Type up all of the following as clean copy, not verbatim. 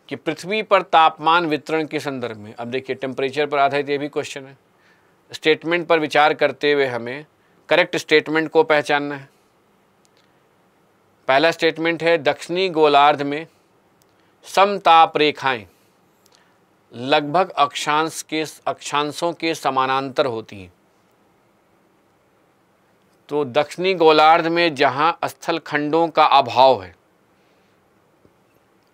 कि पृथ्वी पर तापमान वितरण के संदर्भ में, अब देखिए टेम्परेचर पर आधारित ये भी क्वेश्चन है, स्टेटमेंट पर विचार करते हुए हमें करेक्ट स्टेटमेंट को पहचानना है। पहला स्टेटमेंट है दक्षिणी गोलार्ध में समताप रेखाएं लगभग अक्षांशों के समानांतर होती हैं। तो दक्षिणी गोलार्ध में जहां स्थल खंडों का अभाव है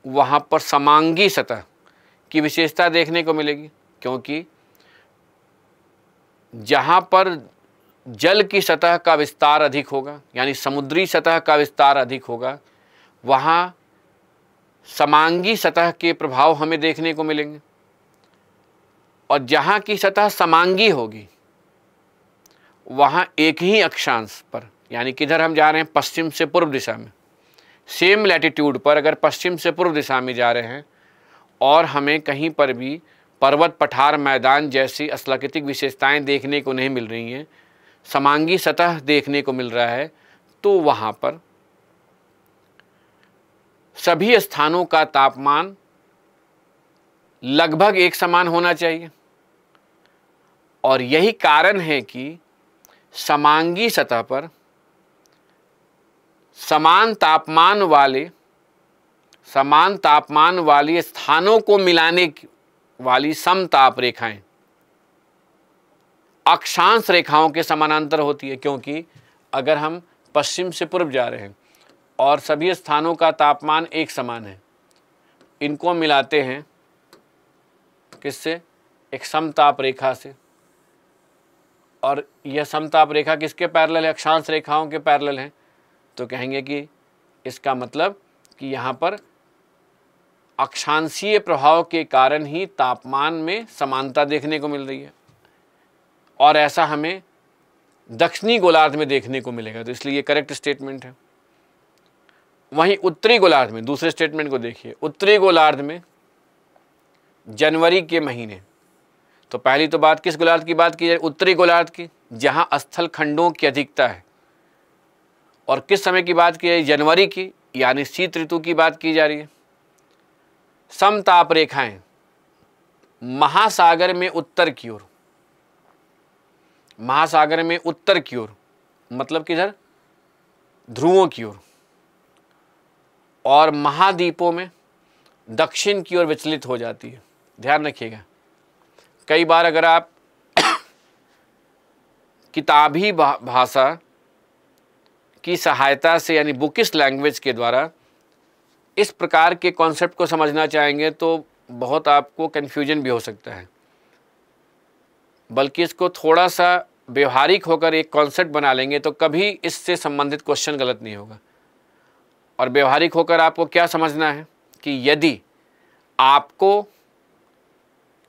वहां पर समांगी सतह की विशेषता देखने को मिलेगी, क्योंकि जहां पर जल की सतह का विस्तार अधिक होगा, यानी समुद्री सतह का विस्तार अधिक होगा, वहां समांगी सतह के प्रभाव हमें देखने को मिलेंगे। और जहां की सतह समांगी होगी वहां एक ही अक्षांश पर, यानी किधर हम जा रहे हैं, पश्चिम से पूर्व दिशा में, सेम लैटिट्यूड पर अगर पश्चिम से पूर्व दिशा में जा रहे हैं और हमें कहीं पर भी पर्वत, पठार, मैदान जैसी स्थलाकृतिक विशेषताएं देखने को नहीं मिल रही हैं, समांगी सतह देखने को मिल रहा है, तो वहां पर सभी स्थानों का तापमान लगभग एक समान होना चाहिए। और यही कारण है कि समांगी सतह पर समान तापमान वाले स्थानों को मिलाने वाली समताप रेखाएं अक्षांश रेखाओं के समानांतर होती है, क्योंकि अगर हम पश्चिम से पूर्व जा रहे हैं और सभी स्थानों का तापमान एक समान है, इनको मिलाते हैं किससे, एक समताप रेखा से, और यह समताप रेखा किसके पैरेलल है, अक्षांश रेखाओं के पैरेलल है, तो कहेंगे कि इसका मतलब कि यहाँ पर अक्षांशीय प्रभाव के कारण ही तापमान में समानता देखने को मिल रही है, और ऐसा हमें दक्षिणी गोलार्ध में देखने को मिलेगा। तो इसलिए ये करेक्ट स्टेटमेंट है। वहीं उत्तरी गोलार्ध में, दूसरे स्टेटमेंट को देखिए, उत्तरी गोलार्ध में जनवरी के महीने, तो पहली तो बात किस गोलार्ध की बात की जाए, उत्तरी गोलार्ध की, जहां स्थल खंडों की अधिकता है, और किस समय की बात की जाए, जनवरी की, यानी शीत ऋतु की बात की जा रही है। समताप रेखाएं महासागर में उत्तर की ओर, महासागर में उत्तर की ओर मतलब किधर, ध्रुवों की ओर, और महाद्वीपों में दक्षिण की ओर विचलित हो जाती है। ध्यान रखिएगा, कई बार अगर आप किताबी भाषा की सहायता से, यानी बुकिश लैंग्वेज के द्वारा इस प्रकार के कॉन्सेप्ट को समझना चाहेंगे तो बहुत आपको कन्फ्यूजन भी हो सकता है, बल्कि इसको थोड़ा सा व्यवहारिक होकर एक कॉन्सेप्ट बना लेंगे तो कभी इससे संबंधित क्वेश्चन गलत नहीं होगा। और व्यवहारिक होकर आपको क्या समझना है कि यदि आपको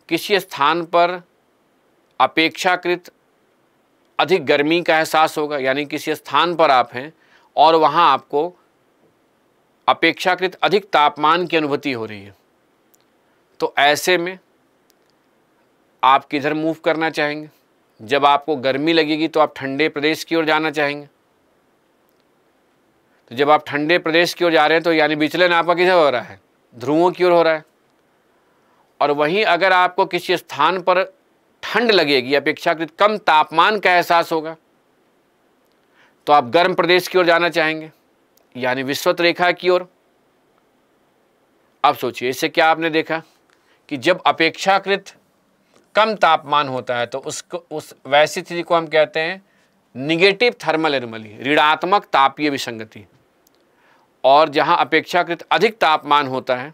किसी स्थान पर अपेक्षाकृत अधिक गर्मी का एहसास होगा, यानी किसी स्थान पर आप हैं और वहाँ आपको अपेक्षाकृत अधिक तापमान की अनुभूति हो रही है, तो ऐसे में आप किधर मूव करना चाहेंगे? जब आपको गर्मी लगेगी तो आप ठंडे प्रदेश की ओर जाना चाहेंगे। तो जब आप ठंडे प्रदेश की ओर जा रहे हैं तो यानी विचलन आपका किधर हो रहा है, ध्रुवों की ओर हो रहा है। और वहीं अगर आपको किसी स्थान पर ठंड लगेगी, अपेक्षाकृत कम तापमान का एहसास होगा, तो आप गर्म प्रदेश की ओर जाना चाहेंगे, यानी विषुवत रेखा की ओर। अब सोचिए, इससे क्या आपने देखा कि जब अपेक्षाकृत कम तापमान होता है तो उस वैसी स्थिति को हम कहते हैं निगेटिव थर्मल एनोमली, ऋणात्मक तापीय विसंगति। और जहां अपेक्षाकृत अधिक तापमान होता है,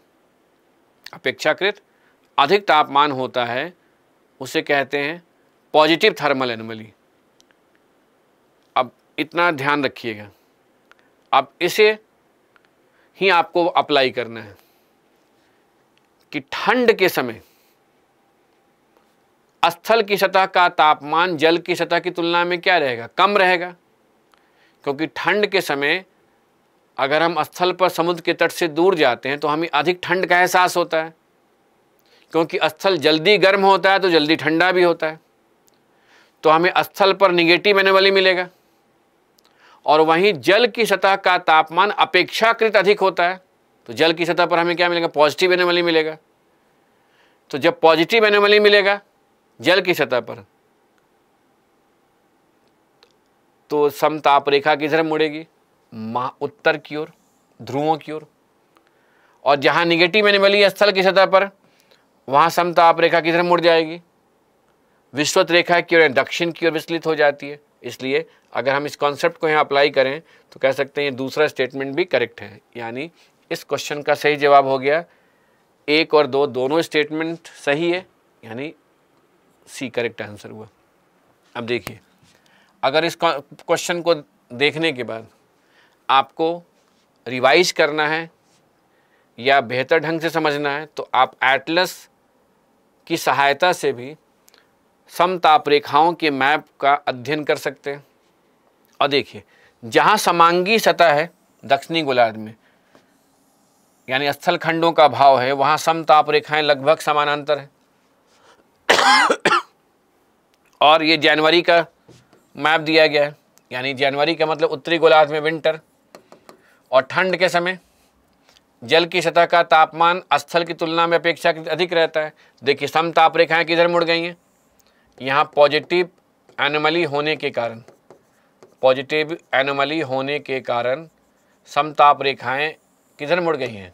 अपेक्षाकृत अधिक तापमान होता है, उसे कहते हैं पॉजिटिव थर्मल एनोमली। अब इतना ध्यान रखिएगा, अब इसे ही आपको अप्लाई करना है कि ठंड के समय स्थल की सतह का तापमान जल की सतह की तुलना में क्या रहेगा, कम रहेगा, क्योंकि ठंड के समय अगर हम स्थल पर समुद्र के तट से दूर जाते हैं तो हमें अधिक ठंड का एहसास होता है, क्योंकि स्थल जल्दी गर्म होता है तो जल्दी ठंडा भी होता है, तो हमें स्थल पर निगेटिव एनोमली मिलेगा। और वहीं जल की सतह का तापमान अपेक्षाकृत अधिक होता है, तो जल की सतह पर हमें क्या मिलेगा, पॉजिटिव एनोमली मिलेगा। तो जब पॉजिटिव एनोमली मिलेगा जल की सतह पर, तो समताप रेखा किधर मुड़ेगी, उत्तर की ओर, ध्रुवों की ओर। और जहां निगेटिव एनोमली स्थल की सतह पर, वहां समताप रेखा किधर मुड़ जाएगी, विषुवत रेखा की ओर, दक्षिण की ओर विचलित हो जाती है। इसलिए अगर हम इस कॉन्सेप्ट को यहाँ अप्लाई करें तो कह सकते हैं ये दूसरा स्टेटमेंट भी करेक्ट है। यानी इस क्वेश्चन का सही जवाब हो गया 1 और 2, दोनों स्टेटमेंट सही है, यानी सी करेक्ट आंसर हुआ। अब देखिए, अगर इस क्वेश्चन को देखने के बाद आपको रिवाइज करना है या बेहतर ढंग से समझना है तो आप एटलस की सहायता से भी समताप रेखाओं के मैप का अध्ययन कर सकते हैं। और देखिए, जहाँ समांगी सतह है दक्षिणी गोलार्ध में, यानी स्थल खंडों का भाव है, वहाँ समताप रेखाएं लगभग समानांतर है। और ये जनवरी का मैप दिया गया है, यानी जनवरी का मतलब उत्तरी गोलार्ध में विंटर, और ठंड के समय जल की सतह का तापमान स्थल की तुलना में अपेक्षाकृत अधिक रहता है। देखिए, समताप रेखाएं किधर मुड़ गई हैं, यहाँ पॉजिटिव एनोमली होने के कारण, पॉजिटिव एनोमली होने के कारण समताप रेखाएं किधर मुड़ गई हैं,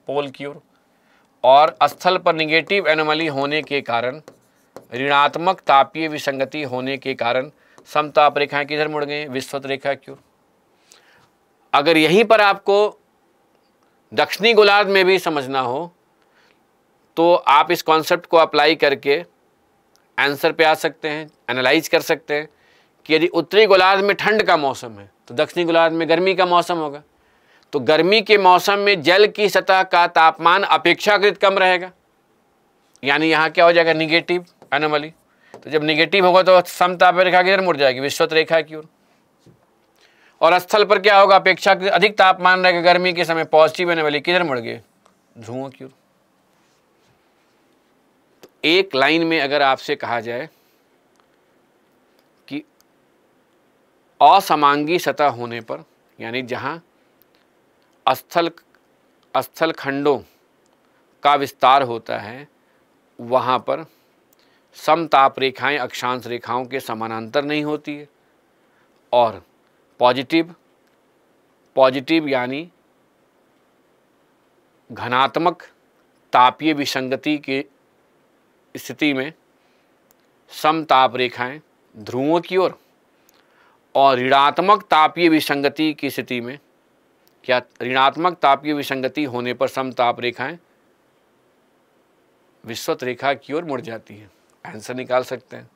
पोल की ओर। और स्थल पर निगेटिव एनोमली होने के कारण, ऋणात्मक तापीय विसंगति होने के कारण समताप रेखाएं किधर मुड़ गई हैं, विषुवत रेखा की ओर। अगर यहीं पर आपको दक्षिणी गोलार्ध में भी समझना हो तो आप इस कॉन्सेप्ट को अप्लाई करके आंसर पे आ सकते हैं, एनालाइज कर सकते हैं कि यदि उत्तरी गोलार्ध में ठंड का मौसम है तो दक्षिणी गोलार्ध में गर्मी का मौसम होगा। तो गर्मी के मौसम में जल की सतह का तापमान अपेक्षाकृत कम रहेगा, यानी यहाँ क्या हो जाएगा, निगेटिव एनोमली। तो जब निगेटिव होगा तो समताप रेखा किधर मुड़ जाएगी, विषुवत रेखा की ओर। और स्थल पर क्या होगा, अपेक्षाकृत अधिक तापमान रहेगा गर्मी के समय, पॉजिटिव एनोमली किधर मुड़ गए, ध्रुवों की ओर। तो एक लाइन में अगर आपसे कहा जाए कि असमांगी सतह होने पर, यानी जहां स्थल खंडों का विस्तार होता है, वहां पर समताप रेखाएं अक्षांश रेखाओं के समानांतर नहीं होती है। और पॉजिटिव यानी घनात्मक तापीय विसंगति की स्थिति में समताप रेखाएं ध्रुवों की ओर, और ऋणात्मक तापीय विसंगति की स्थिति में, क्या ऋणात्मक तापीय विसंगति होने पर समताप रेखाएं विषुवत रेखा की ओर मुड़ जाती है। आंसर निकाल सकते हैं।